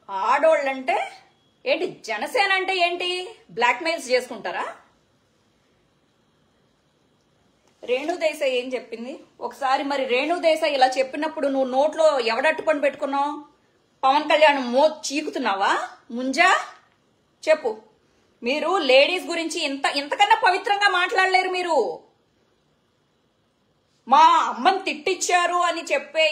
ఆడోళ్ళంటే ఏంటి, జనసేన అంటే ఏంటి, బ్లాక్ మెయిల్స్ చేసుకుంటారా? రేణుదేశాయ్ ఏం చెప్పింది ఒకసారి? మరి రేణుదేశాయ్ ఇలా చెప్పినప్పుడు నువ్వు నోట్లో ఎవడట్టుకొని పెట్టుకున్నావు? పవన్ కళ్యాణ్ చీకుతున్నావా? ముంజా చెప్పు. మీరు లేడీస్ గురించి ఇంతకన్నా పవిత్రంగా మాట్లాడలేరు మీరు. మా అమ్మని తిట్టిచ్చారు అని చెప్పే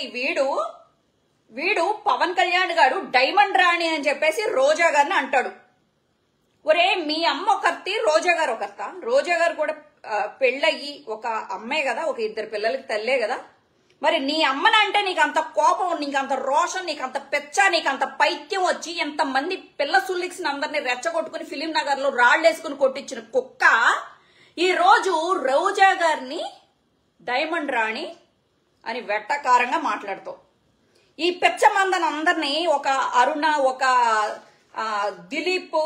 వీడు పవన్ కళ్యాణ్ గారు డైమండ్ రాణి అని చెప్పేసి రోజా గారిని అంటాడు. ఒరే, మీ అమ్మ ఒకర్తి, రోజా గారు ఒకర్త. రోజా గారు కూడా పెళ్ళయ్యి ఒక అమ్మాయి కదా, ఒక 2 పిల్లలకి తల్లే కదా. మరి నీ అమ్మనంటే నీకు అంత కోపం, నీకు అంత రోషం, నీకు అంత పెచ్చ, నీకు అంత పైత్యం వచ్చి ఎంతమంది పిల్ల సుల్లిక్స్ అందరినీ రెచ్చగొట్టుకుని ఫిలిం నగర్ లో రాళ్లేసుకుని కొట్టించిన కుక్క ఈ రోజు రోజా గారిని డైమండ్ రాణి అని వెట్టకారంగా మాట్లాడుతావు. ఈ పెచ్చ మందని అందరినీ ఒక అరుణ, ఒక దిలీప్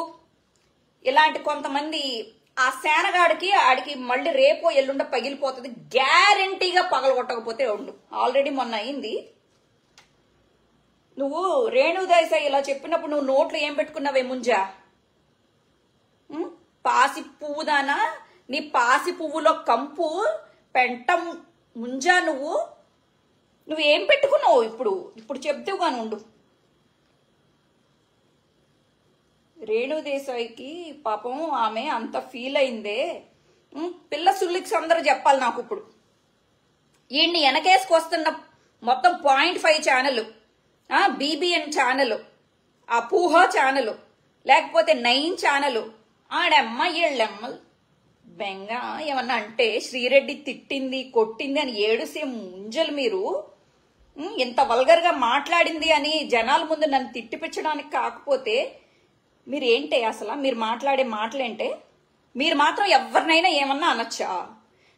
ఇలాంటి కొంతమంది ఆ సేనగాడికి ఆడికి మళ్ళీ రేపో ఎల్లుండ పగిలిపోతుంది, గ్యారంటీగా పగలగొట్టకపోతే ఉండు. ఆల్రెడీ మొన్న అయింది. నువ్వు రేణుదేశాయ్ ఇలా చెప్పినప్పుడు నువ్వు నోట్లో ఏం పెట్టుకున్నావే ముంజా? పాసి పువ్వుదానా, నీ పాసి పువ్వులో కంపు పెంట ముంజా. నువ్వేం పెట్టుకున్నావు? ఇప్పుడు చెప్తేగాను ఉండు. రేణుదేశాయ్కి పాపం ఆమె అంత ఫీల్ అయిందే. పిల్ల సుల్లిక్స్ అందరూ చెప్పాలి నాకు. ఇప్పుడు ఈయన్ని వెనకేసుకొస్తున్న మొత్తం 0.5 ఛానల్, బీబీఎన్ ఛానల్, ఆ పూహ ఛానల్, లేకపోతే 9 ఛానల్, ఆడమ్మ వీళ్ళమ్మ బెంగ ఏమన్నా అంటే శ్రీరెడ్డి తిట్టింది కొట్టింది అని ఏడుసే ముంజలు మీరు. ఇంత వల్గర్గా మాట్లాడింది అని జనాల ముందు నన్ను తిట్టిపించడానికి కాకపోతే మీరేంటే అసలు? మీరు మాట్లాడే మాటలేంటే? మీరు మాత్రం ఎవరినైనా ఏమన్నా అనొచ్చా?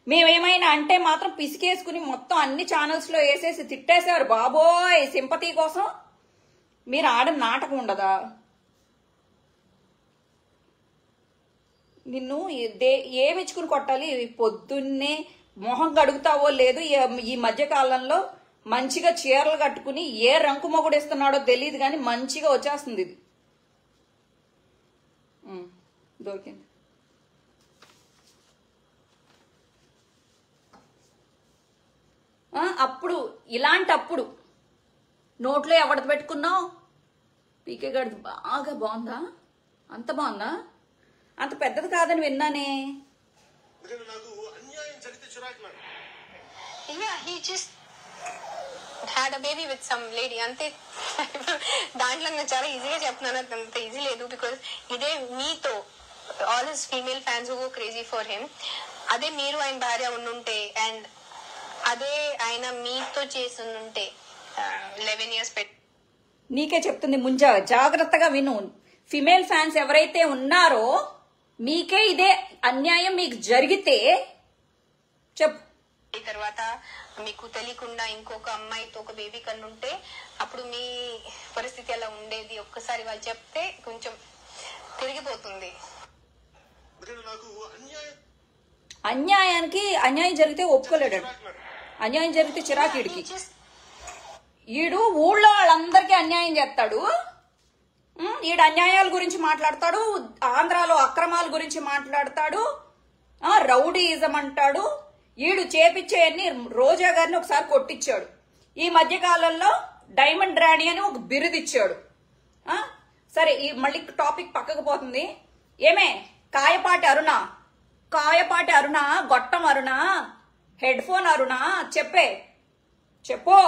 మేమేమైనా అంటే మాత్రం పిసికేసుకుని మొత్తం అన్ని ఛానల్స్ లో వేసేసి తిట్టేసేవారు బాబోయ్ సింపతి కోసం. మీరు ఆడ నాటకం ఉండదా? నిన్ను ఏమిచ్చుకుని కొట్టాలి? పొద్దున్నే మొహం కడుగుతావో లేదు. ఈ మధ్య కాలంలో మంచిగా చీరలు కట్టుకుని ఏ రంకు మొగుడు ఇస్తున్నాడో తెలియదు కానీ మంచిగా వచ్చేస్తుంది. ఇది దొరికింది. అప్పుడు ఇలాంటప్పుడు నోట్లో ఎవరిది పెట్టుకున్నావు? పీకే గడిది బాగా బాగుందా? అంత బాగుందా? అంత పెద్దది కాదని విన్నానే. had a baby with some lady ante దాంట్లో నేను చాలా ఈజీగా చెప్తున్నాను. అంత ఈజీ లేదు. బికాస్ ఇదే మీతో all his female fans who go crazy for him, అదే మీరు ఆయన భార్య ఉండుంటే అండ్ అదే ఆయన మీతో చేసి ఉండుంటే 11 years నీకే చెప్తుంది ముంజా, జాగ్రత్తగా విను. ఫిమేల్ ఫ్యాన్స్ ఎవరైతే ఉన్నారో మీకే ఇదే అన్యాయం మీకు జరిగితే చెప్పు. తర్వాత మీకు తెలియకుండా ఇంకొక అమ్మాయితో ఒక బేబీ కన్నుంటే అప్పుడు మీ పరిస్థితి ఎలా ఉండేది? ఒక్కసారి వాళ్ళు చెప్తే కొంచెం తిరిగిపోతుంది. అన్యాయం జరిగితే ఒప్పుకోలేడు. అన్యాయం జరిగితే చిరాకీడికి. ఈడు ఊళ్ళో వాళ్ళందరికీ అన్యాయం చేస్తాడు. ఈడు అన్యాయాల గురించి మాట్లాడతాడు, ఆంధ్రాలో అక్రమాల గురించి మాట్లాడతాడు, రౌడీయిజం అంటాడు. ఈడు చేపిచ్చేయన్ని రోజా గారిని ఒకసారి కొట్టించాడు. ఈ మధ్య కాలంలో డైమండ్ రాణి అని ఒక బిరుదిచ్చాడు. సరే, ఈ మళ్ళీ టాపిక్ పక్కకు పోతుంది. ఏమే కాయపాటి అరుణ, గొట్టం అరుణ, హెడ్ ఫోన్ అరుణ, చెప్పు.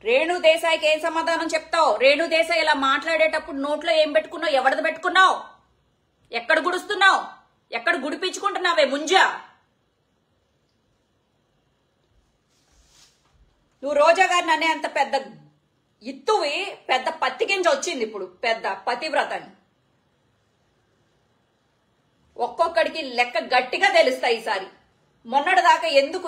రేణుదేశాయ్కి ఏం సమాధానం చెప్తావు? రేణుదేశాయ్ ఇలా మాట్లాడేటప్పుడు నోట్లో ఏం పెట్టుకున్నావు? ఎవరిది పెట్టుకున్నావు? ఎక్కడ గుడుస్తున్నావు? ఎక్కడ గుడిపించుకుంటున్నావే ముంజా? నువ్వు రోజా గారిని అనే అంత పెద్ద ఇత్తువి, పెద్ద పత్తి గింజ వచ్చింది ఇప్పుడు, పెద్ద పతివ్రతని. ఒక్కొక్కడికి లెక్క గట్టిగా తెలుస్తాయి ఈసారి. మొన్నటిదాకా ఎందుకు